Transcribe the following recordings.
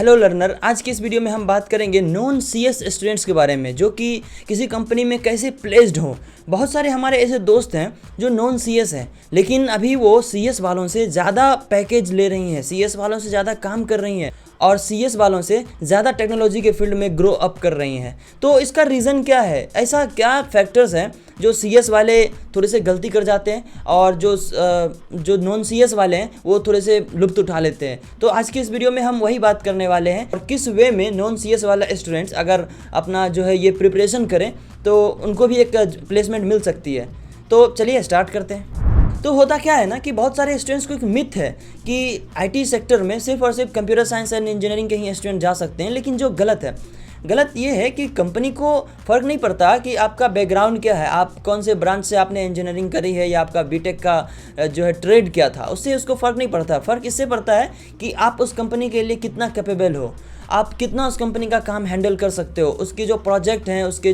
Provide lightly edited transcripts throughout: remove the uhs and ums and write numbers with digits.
Hello learner, आज की इस वीडियो में हम बात करेंगे नॉन सीएस स्टूडेंट्स के बारे में जो कि किसी कंपनी में कैसे प्लेस्ड हो। बहुत सारे हमारे ऐसे दोस्त हैं जो नॉन सीएस हैं, लेकिन अभी वो सीएस वालों से ज़्यादा पैकेज ले रही हैं, सीएस वालों से ज़्यादा काम कर रही हैं और सीएस वालों से ज़्यादा टेक्नोलॉजी के फील्ड में ग्रो अप कर रही हैं। तो इसका रीज़न क्या है? ऐसा क्या फैक्टर्स हैं जो सीएस वाले थोड़े से गलती कर जाते हैं और जो नॉन सीएस वाले हैं वो थोड़े से लुत्फ़ उठा लेते हैं? तो आज की इस वीडियो में हम वही बात करने वाले हैं और किस वे में नॉन सीएस वाला स्टूडेंट्स अगर अपना जो है ये प्रिपरेशन करें तो उनको भी एक प्लेसमेंट मिल सकती है। तो चलिए स्टार्ट करते हैं। तो होता क्या है ना कि बहुत सारे स्टूडेंट्स को एक मिथ है कि आईटी सेक्टर में सिर्फ और सिर्फ कंप्यूटर साइंस एंड इंजीनियरिंग के ही स्टूडेंट जा सकते हैं, लेकिन जो गलत है। गलत ये है कि कंपनी को फ़र्क नहीं पड़ता कि आपका बैकग्राउंड क्या है, आप कौन से ब्रांच से आपने इंजीनियरिंग करी है या आपका बीटेक का जो है ट्रेड क्या था, उससे उसको फ़र्क नहीं पड़ता। फ़र्क इससे पड़ता है कि आप उस कंपनी के लिए कितना कैपेबल हो, आप कितना उस कंपनी का काम हैंडल कर सकते हो, उसकी जो प्रोजेक्ट हैं, उसके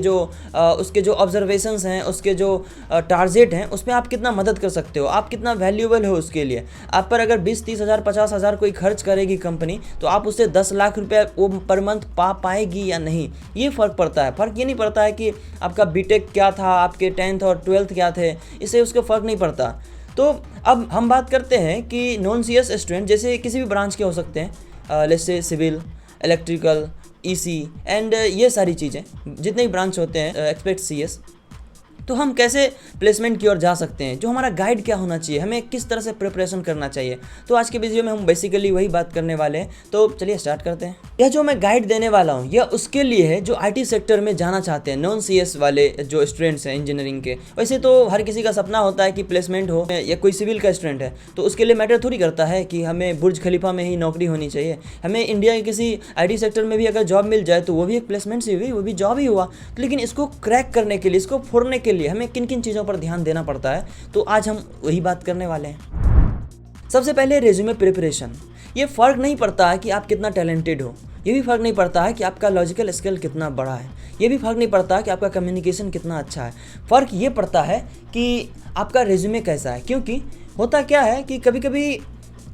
जो ऑब्जर्वेशंस हैं, उसके जो टारगेट हैं, उसमें आप कितना मदद कर सकते हो, आप कितना वैल्यूएबल हो उसके लिए। आप पर अगर 20-30 हज़ार 50 हज़ार कोई खर्च करेगी कंपनी तो आप उससे 10 लाख रुपये वो पर मंथ पा पाएगी या नहीं, ये फ़र्क पड़ता है। फ़र्क ये नहीं पड़ता है कि आपका बीटेक क्या था, आपके 10th और 12th क्या थे, इससे उसको फ़र्क नहीं पड़ता। तो अब हम बात करते हैं कि नॉन सीएस स्टूडेंट जैसे किसी भी ब्रांच के हो सकते हैं, जैसे सिविल, इलेक्ट्रिकल, ईसी एंड ये सारी चीज़ें जितने भी ब्रांच होते हैं एक्सपेक्ट सीएस। तो हम कैसे प्लेसमेंट की ओर जा सकते हैं, जो हमारा गाइड क्या होना चाहिए, हमें किस तरह से प्रिपरेशन करना चाहिए, तो आज के वीडियो में हम बेसिकली वही बात करने वाले हैं। तो चलिए स्टार्ट करते हैं। यह जो मैं गाइड देने वाला हूँ यह उसके लिए है जो आईटी सेक्टर में जाना चाहते हैं, नॉन सीएस वाले जो स्टूडेंट्स हैं इंजीनियरिंग के। वैसे तो हर किसी का सपना होता है कि प्लेसमेंट हो, या कोई सिविल का स्टूडेंट है तो उसके लिए मैटर थोड़ी करता है कि हमें बुर्ज खलीफा में ही नौकरी होनी चाहिए। हमें इंडिया के किसी आईटी सेक्टर में भी अगर जॉब मिल जाए तो वो भी एक प्लेसमेंट से हुई, वो भी जॉब ही हुआ। लेकिन इसको क्रैक करने के लिए, इसको फोड़ने के लिए हमें किन किन चीज़ों पर ध्यान देना पड़ता है, तो आज हम वही बात करने वाले हैं। सबसे पहले रेज्यूमे प्रिपरेशन। ये फ़र्क नहीं पड़ता है कि आप कितना टैलेंटेड हो, ये भी फ़र्क नहीं पड़ता है कि आपका लॉजिकल स्किल कितना बड़ा है, ये भी फ़र्क नहीं पड़ता कि आपका कम्युनिकेशन कितना अच्छा है। फ़र्क ये पड़ता है कि आपका रेज्यूमे कैसा है। क्योंकि होता क्या है कि कभी कभी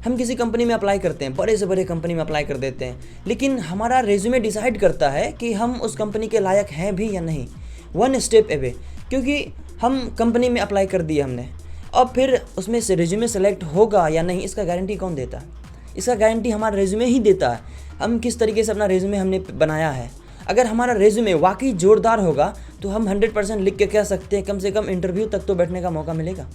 हम किसी कंपनी में अप्लाई करते हैं, बड़े से बड़े कंपनी में अप्लाई कर देते हैं, लेकिन हमारा रेज्यूमे डिसाइड करता है कि हम उस कंपनी के लायक हैं भी या नहीं, वन स्टेप अवे। क्योंकि हम कंपनी में अप्लाई कर दिया हमने, और फिर उसमें से रेज्यूमे सेलेक्ट होगा या नहीं इसका गारंटी कौन देता है? इसका गारंटी हमारा रेज्यूमे ही देता है। हम किस तरीके से अपना रेज्यूमे हमने बनाया है। अगर हमारा रेज्यूमे वाकई जोरदार होगा तो हम 100% लिख के कह सकते हैं, कम से कम इंटरव्यू तक तो बैठने का मौका मिलेगा।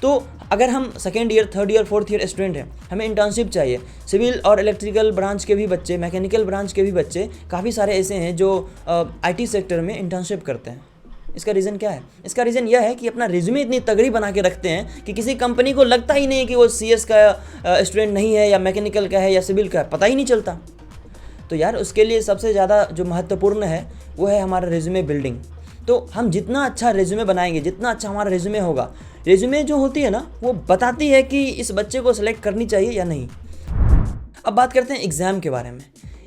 तो अगर हम second year, third year, fourth year student हैं, हमें इंटर्नशिप चाहिए। सिविल और इलेक्ट्रिकल ब्रांच के भी बच्चे, मैकेनिकल ब्रांच के भी बच्चे काफ़ी सारे ऐसे हैं जो आईटी सेक्टर में इंटर्नशिप करते हैं। इसका रीज़न क्या है? इसका रीज़न यह है कि अपना रिज्यूमे इतनी तगड़ी बना के रखते हैं कि किसी कंपनी को लगता ही नहीं कि वो सीएस का स्टूडेंट नहीं है या मैकेनिकल का है या सिविल का है, पता ही नहीं चलता। तो यार उसके लिए सबसे ज़्यादा जो महत्वपूर्ण है वो है हमारा रिज्यूमे बिल्डिंग। तो हम जितना अच्छा रिज्यूमे बनाएंगे, जितना अच्छा हमारा रिज्यूमे होगा, रिज्यूमे जो होती है ना वो बताती है कि इस बच्चे को सिलेक्ट करनी चाहिए या नहीं। अब बात करते हैं एग्ज़ाम के बारे में।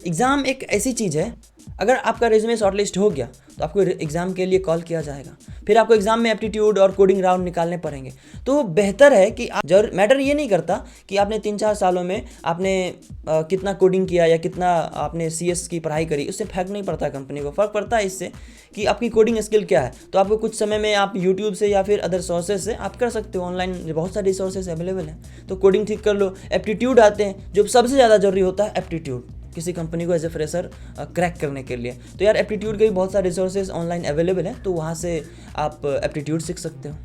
एग्ज़ाम एक ऐसी चीज़ है, अगर आपका रिज्यूमे शॉर्टलिस्ट हो गया तो आपको एग्ज़ाम के लिए कॉल किया जाएगा, फिर आपको एग्ज़ाम में एप्टीट्यूड और कोडिंग राउंड निकालने पड़ेंगे। तो बेहतर है कि मैटर ये नहीं करता कि आपने 3-4 सालों में आपने कितना कोडिंग किया या कितना आपने सीएस की पढ़ाई करी, उससे फ़र्क नहीं पड़ता कंपनी को। फ़र्क पड़ता है इससे कि आपकी कोडिंग स्किल क्या है। तो आपको कुछ समय में आप यूट्यूब से या फिर अदर सोर्सेज से आप कर सकते हो, ऑनलाइन बहुत सारे रिसोर्सेज अवेलेबल हैं, तो कोडिंग ठीक कर लो। एप्टीट्यूड आते हैं, जो सबसे ज़्यादा ज़रूरी होता है एप्टीट्यूड किसी कंपनी को एज ए फ्रेशर क्रैक करने के लिए। तो यार एप्टीट्यूड के भी बहुत सारे रिसोर्सेज ऑनलाइन अवेलेबल हैं, तो वहाँ से आप एप्टीट्यूड सीख सकते हो।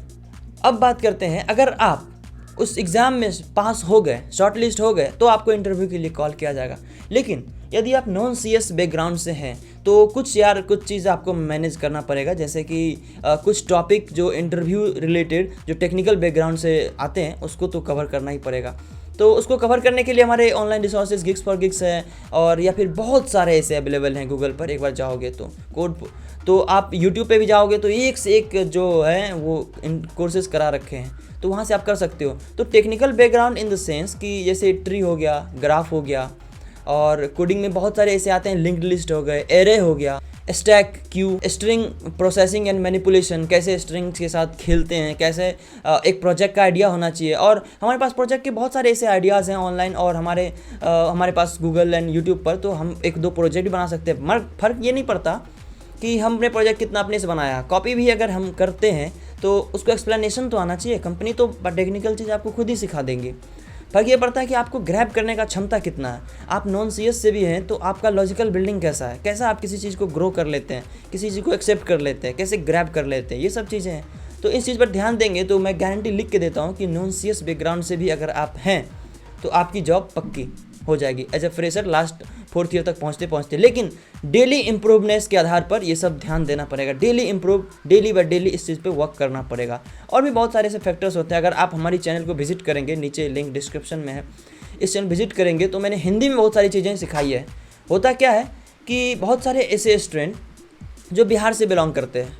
अब बात करते हैं, अगर आप उस एग्ज़ाम में पास हो गए, शॉर्टलिस्ट हो गए, तो आपको इंटरव्यू के लिए कॉल किया जाएगा। लेकिन यदि आप नॉन सीएस बैकग्राउंड से हैं तो कुछ चीज़ आपको मैनेज करना पड़ेगा। जैसे कि कुछ टॉपिक जो इंटरव्यू रिलेटेड, जो टेक्निकल बैकग्राउंड से आते हैं, उसको तो कवर करना ही पड़ेगा। तो उसको कवर करने के लिए हमारे online resources gigs for gigs है, और या फिर बहुत सारे ऐसे अवेलेबल हैं गूगल पर। एक बार जाओगे तो आप यूट्यूब पे भी जाओगे तो एक से एक जो है वो इन कोर्सेज करा रखे हैं, तो वहाँ से आप कर सकते हो। तो technical background in the sense कि जैसे ट्री हो गया, ग्राफ हो गया, और कोडिंग में बहुत सारे ऐसे आते हैं, लिंक्ड लिस्ट हो गए, एरे हो गया, stack queue, string processing and manipulation, कैसे स्ट्रिंग्स के साथ खेलते हैं, कैसे एक प्रोजेक्ट का आइडिया होना चाहिए। और हमारे पास प्रोजेक्ट के बहुत सारे ऐसे आइडियाज़ हैं ऑनलाइन, और हमारे पास गूगल एंड यूट्यूब पर, तो हम 1-2 प्रोजेक्ट भी बना सकते हैं। फ़र्क ये नहीं पड़ता कि हमने प्रोजेक्ट कितना अपने से बनाया, कॉपी भी अगर हम करते हैं तो उसको एक्सप्लेनेशन तो आना चाहिए। कंपनी तो टेक्निकल चीज़ आपको खुद ही सिखा देंगी। फर्क ये पड़ता है कि आपको ग्रैब करने का क्षमता कितना है। आप नॉन सीएस से भी हैं तो आपका लॉजिकल बिल्डिंग कैसा है, कैसा आप किसी चीज़ को ग्रो कर लेते हैं, किसी चीज़ को एक्सेप्ट कर लेते हैं, कैसे ग्रैब कर लेते हैं, ये सब चीज़ें हैं। तो इस चीज़ पर ध्यान देंगे तो मैं गारंटी लिख के देता हूँ कि नॉन सीएस बैकग्राउंड से भी अगर आप हैं तो आपकी जॉब पक्की हो जाएगी as a fresher last 4th year तक पहुँचते। लेकिन डेली इम्प्रूवनेस के आधार पर ये सब ध्यान देना पड़ेगा। डेली बाय डेली इस चीज़ पे वर्क करना पड़ेगा। और भी बहुत सारे ऐसे फैक्टर्स होते हैं। अगर आप हमारी चैनल को विजिट करेंगे, नीचे लिंक डिस्क्रिप्शन में है, इस चैनल विजिट करेंगे तो मैंने हिंदी में बहुत सारी चीज़ें सिखाई है। होता क्या है कि बहुत सारे ऐसे स्टूडेंट जो बिहार से बिलोंग करते हैं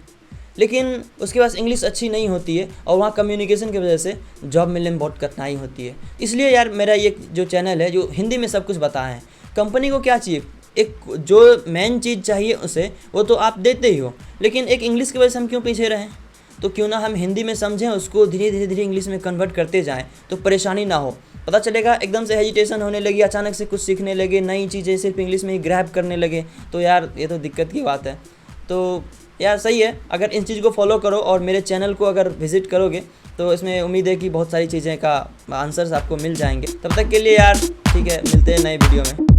लेकिन उसके पास इंग्लिश अच्छी नहीं होती है और वहाँ कम्युनिकेशन की वजह से जॉब मिलने में बहुत कठिनाई होती है। इसलिए यार मेरा ये जो चैनल है जो हिंदी में सब कुछ बताया है। कंपनी को क्या चाहिए, एक जो मेन चीज़ चाहिए उसे वो तो आप देते ही हो, लेकिन एक इंग्लिश की वजह से हम क्यों पीछे रहें। तो क्यों ना हम हिंदी में समझें, उसको धीरे धीरे इंग्लिश में कन्वर्ट करते जाएँ तो परेशानी ना हो। पता चलेगा एकदम से हेजिटेशन होने लगी, अचानक से कुछ सीखने लगे, नई चीज़ें सिर्फ इंग्लिश में ही ग्रैब करने लगे, तो यार ये तो दिक्कत की बात है। तो यार सही है, अगर इन चीज़ को फॉलो करो और मेरे चैनल को अगर विजिट करोगे तो इसमें उम्मीद है कि बहुत सारी चीज़ें का आंसर्स आपको मिल जाएंगे। तब तक के लिए यार ठीक है, मिलते हैं नए वीडियो में।